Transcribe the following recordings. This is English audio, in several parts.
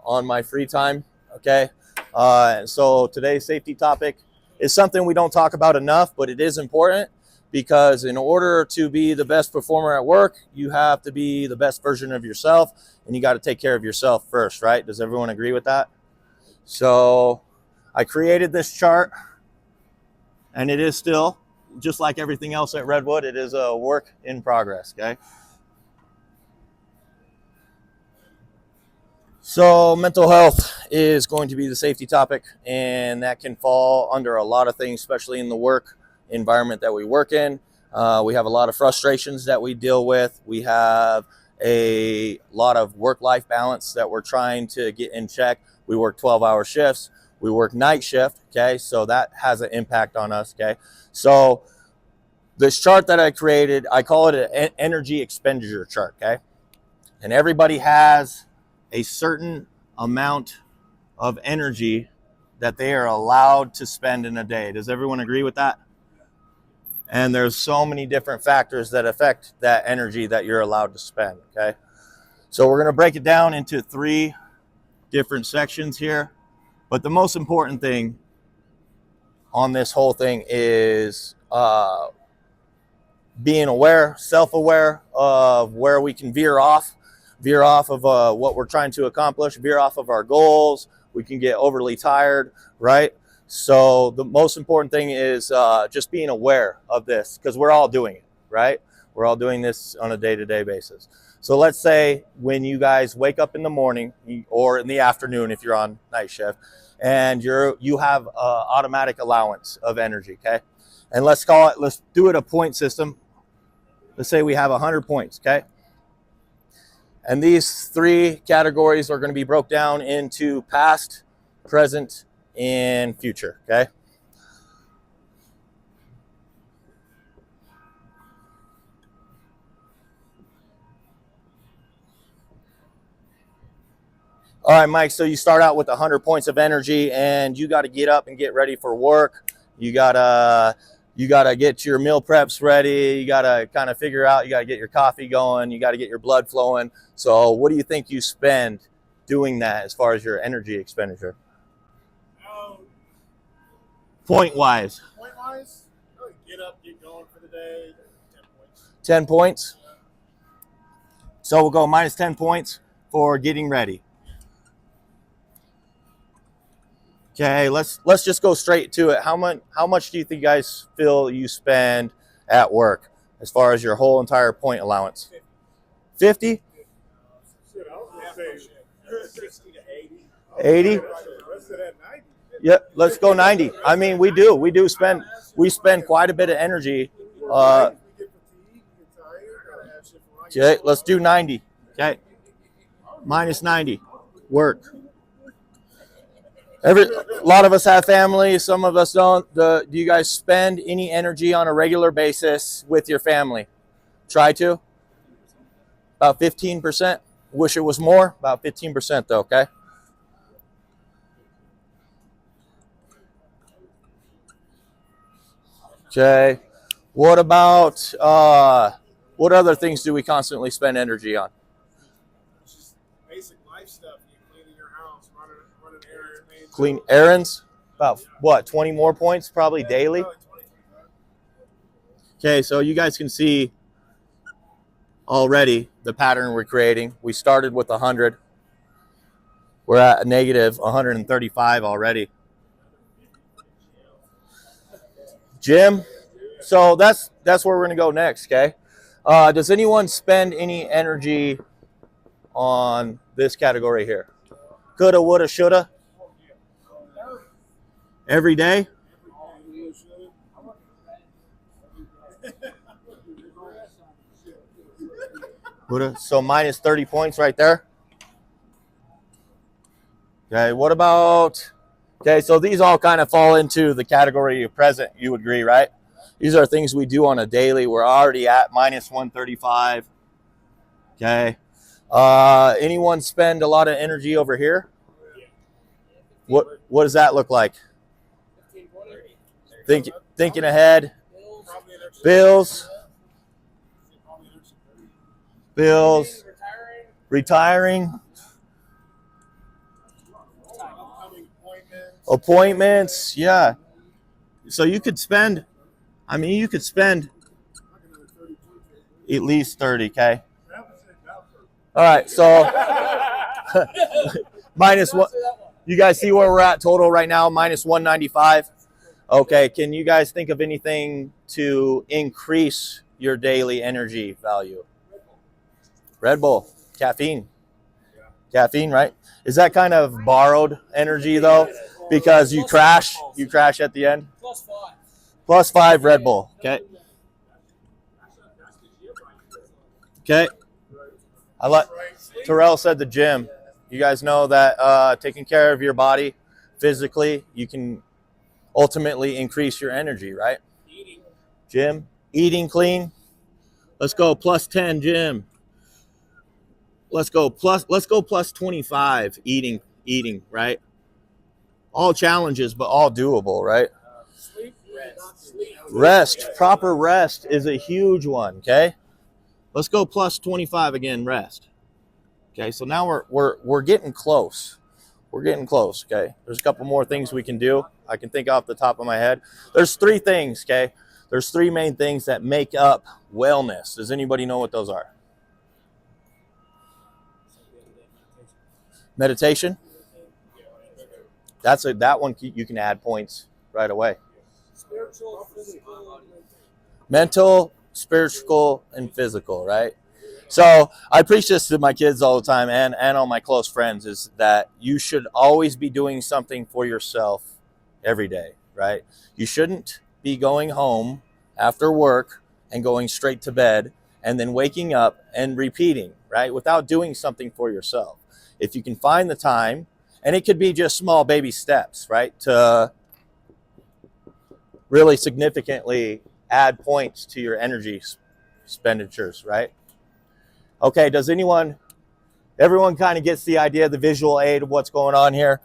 on my free time. Okay. So today's safety topic is something we don't talk about enough, but it is important because in order to be the best performer at work, you have to be the best version of yourself, and you got to take care of yourself first, right? Does everyone agree with that? So I created this chart, and it is still, just like everything else at Redwood, it is a work in progress, okay? So mental health is going to be the safety topic, and that can fall under a lot of things, especially in the work environment that we work in. We have a lot of frustrations that we deal with. We have a lot of work-life balance that we're trying to get in check. We work 12-hour shifts. We work night shift, okay? So that has an impact on us, okay? So this chart that I created, I call it an energy expenditure chart, okay? And everybody has a certain amount of energy that they are allowed to spend in a day. Does everyone agree with that? And there's so many different factors that affect that energy that you're allowed to spend, okay? So we're going to break it down into 3 different sections here. But the most important thing on this whole thing is being aware, self-aware of where we can veer off of what we're trying to accomplish, veer off of our goals. We can get overly tired, right? So the most important thing is just being aware of this, because we're all doing it, right? We're all doing this on a day-to-day basis. So let's say when you guys wake up in the morning or in the afternoon if you're on night shift, and you have automatic allowance of energy, okay? And let's do it a point system. Let's say we have 100 points, okay? And these 3 categories are going to be broke down into past, present, and future, okay? All right, Mike, so you start out with 100 points of energy, and you got to get up and get ready for work. You got to get your meal preps ready. You got to kind of figure out, you got to get your coffee going. You got to get your blood flowing. So what do you think you spend doing that as far as your energy expenditure? Point-wise. Point-wise, get up, get going for the day, 10 points. 10 points? So we'll go minus 10 points for getting ready. Okay, let's just go straight to it. How much do you think you guys feel you spend at work as far as your whole entire point allowance? 50? 60 to 80. 80? Yep, let's go 90. I mean, we spend quite a bit of energy. Okay, let's do 90. Okay, minus 90. Work. A lot of us have families. Some of us don't. Do you guys spend any energy on a regular basis with your family? Try to. About 15%. Wish it was more. About 15% though, okay? Okay. What about, what other things do we constantly spend energy on? Just basic life stuff. Cleaning your house, running errands. Clean errands? About what, 20 more points probably daily? Okay, so you guys can see already the pattern we're creating. We started with 100. We're at a negative 135 already. Jim, so that's where we're gonna go next, okay? Does anyone spend any energy on this category here? Coulda, woulda, shoulda? Every day? Woulda. So minus 30 points right there. Okay, what about, okay, so these all kind of fall into the category of present, you agree, right? These are things we do on a daily. We're already at minus 135. Okay. Anyone spend a lot of energy over here? What does that look like? Thinking ahead. Bills. Retiring. Upcoming appointments, yeah. So you could spend, I mean, you could spend at least 30K. All right, so minus what? You guys see where we're at total right now, minus 195. Okay, can you guys think of anything to increase your daily energy value? Red Bull, caffeine. Caffeine, right? Is that kind of borrowed energy though? Because you crash at the end? Plus five Red Bull, okay? Okay. I like Terrell said the gym. You guys know that taking care of your body physically, you can ultimately increase your energy, right? Gym, eating clean. Let's go plus 10, gym. Let's go plus 25, eating, right? All challenges, but all doable, right? Rest, proper rest is a huge one, okay? Let's go plus 25 again, rest. Okay, so now we're getting close. We're getting close, okay? There's a couple more things we can do. I can think off the top of my head. There's three things, okay? There's three main things that make up wellness. Does anybody know what those are? Meditation. That one you can add points right away. Mental, spiritual, and physical, right? So I preach this to my kids all the time and all my close friends is that you should always be doing something for yourself every day, right? You shouldn't be going home after work and going straight to bed and then waking up and repeating, right? Without doing something for yourself. If you can find the time, and it could be just small baby steps, right? To really significantly add points to your energy expenditures, right? Okay, does everyone kind of gets the idea, the visual aid of what's going on here?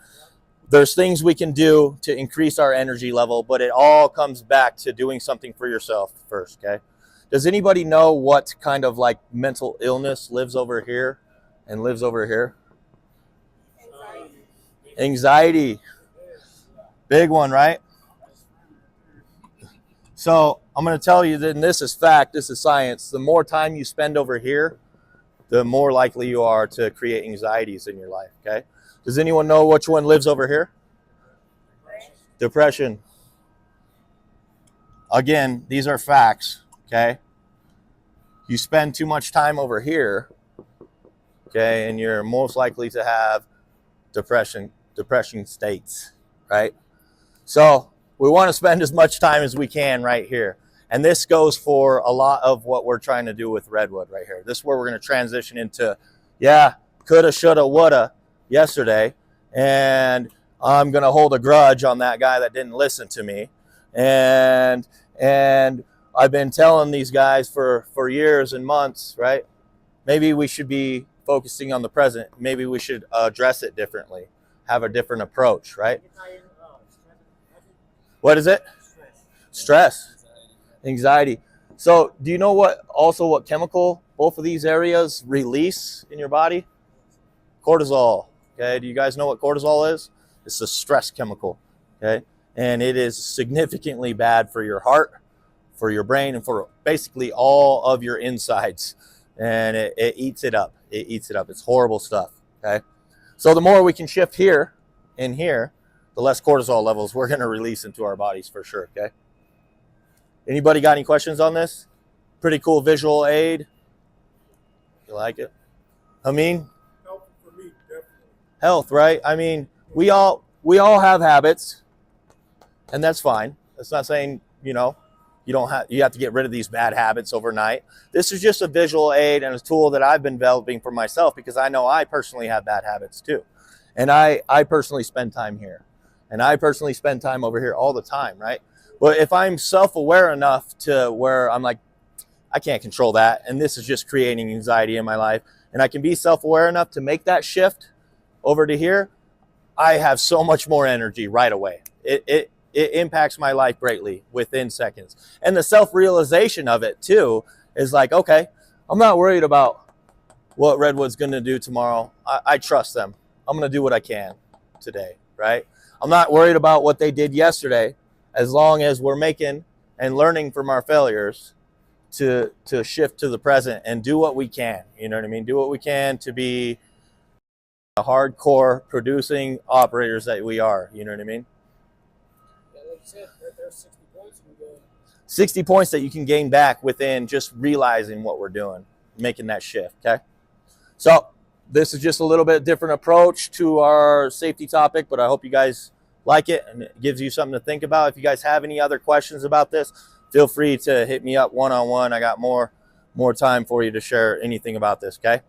There's things we can do to increase our energy level, but it all comes back to doing something for yourself first, okay? Does anybody know what kind of like mental illness lives over here and lives over here? Anxiety. Big one, right? So I'm going to tell you that this is fact, this is science. The more time you spend over here, the more likely you are to create anxieties in your life, okay? Does anyone know which one lives over here? Depression. Again, these are facts, okay? You spend too much time over here, okay, and you're most likely to have depression states, right? So we want to spend as much time as we can right here. And this goes for a lot of what we're trying to do with Redwood right here. This is where we're going to transition into, yeah, coulda, shoulda, woulda yesterday. And I'm going to hold a grudge on that guy that didn't listen to me. And I've been telling these guys for years and months, right? Maybe we should be focusing on the present. Maybe we should address it differently, have a different approach, right? What is it? Stress. Anxiety. So do you know what chemical both of these areas release in your body? Cortisol. Okay. Do you guys know what cortisol is? It's a stress chemical. Okay. And it is significantly bad for your heart, for your brain, and for basically all of your insides. And it eats it up. It eats it up. It's horrible stuff. Okay. So the more we can shift here and here, the less cortisol levels we're going to release into our bodies for sure. Okay. Anybody got any questions on this? Pretty cool visual aid. You like it? I mean, Health for me, definitely. Health, right? I mean, we all have habits, and that's fine. That's not saying, you have to get rid of these bad habits overnight. This is just a visual aid and a tool that I've been developing for myself because I know I personally have bad habits too. And I personally spend time here. And I personally spend time over here all the time, right? But if I'm self-aware enough to where I'm like, I can't control that, and this is just creating anxiety in my life, and I can be self-aware enough to make that shift over to here, I have so much more energy right away. It impacts my life greatly within seconds. And the self-realization of it too is like, okay, I'm not worried about what Redwood's going to do tomorrow. I trust them. I'm going to do what I can today, right? I'm not worried about what they did yesterday, as long as we're making and learning from our failures to shift to the present and do what we can. You know what I mean? Do what we can to be the hardcore producing operators that we are. You know what I mean? Yeah, like you said, right there, 60 points. And 60 points that you can gain back within just realizing what we're doing, making that shift. Okay. So this is just a little bit different approach to our safety topic, but I hope you guys like it and it gives you something to think about. If you guys have any other questions about this, feel free to hit me up one-on-one. I got more time for you to share anything about this. Okay.